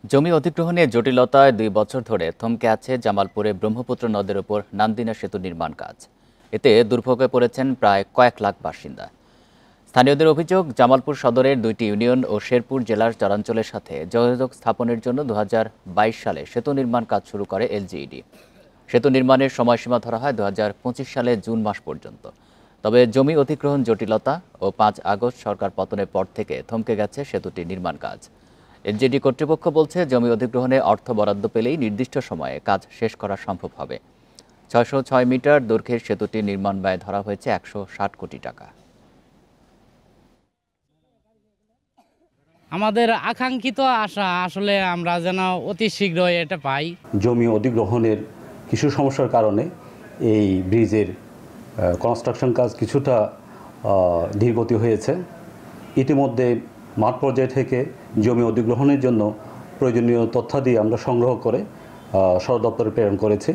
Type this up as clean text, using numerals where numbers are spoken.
জমি অধিগ্রহণে জটিলতায় ২ বছর ধরে থমকে আছে জামালপুরে ব্রহ্মপুত্র নদের উপর নান্দিনা সেতু নির্মাণ কাজ। এতে দুর্ভোগে পড়েছেন প্রায় কয়েক লাখ বাসিন্দা। স্থানীয়দের অভিযোগ, জামালপুর সদরের ২টি ইউনিয়ন ও শেরপুর জেলার চরাঞ্চলের সাথে যোগাযোগ স্থাপনের জন্য ২০২২ সালে সেতু নির্মাণ কাজ শুরু করে এলজিইডি। সেতু নির্মাণের সময়সীমা ধরা হয় ২০২৫ সালে জুন মাস পর্যন্ত। তবে জমি অধিগ্রহণ জটিলতা ও ৫ আগস্ট সরকার পতনের পর থেকে থমকে গেছে সেতুটির নির্মাণ কাজ। এলজিইডি কর্তৃপক্ষ বলছে, জমি অধিগ্রহণে অর্থ বরাদ্দ পেলেই নির্দিষ্ট সময়ে কাজ শেষ করা সম্ভব হবে। ৬০৬ মিটার দৈর্ঘ্যের সেতুটির নির্মাণ ব্যয় ধরা হয়েছে ১৬০ কোটি টাকা। আমাদের আকাঙ্ক্ষিত আশা আসলে আমরা যেন অতি শীঘ্রই এটা পাই। জমি অধিগ্রহণের কিছু সমস্যার কারণে এই ব্রিজের কনস্ট্রাকশন কাজ কিছুটা ধীরগতি হয়েছে। ইতিমধ্যে মাঠ পর্যায় থেকে জমি অধিগ্রহণের জন্য প্রয়োজনীয় তথ্যাদি আমরা সংগ্রহ করে সদর দপ্তরে প্রেরণ করেছি।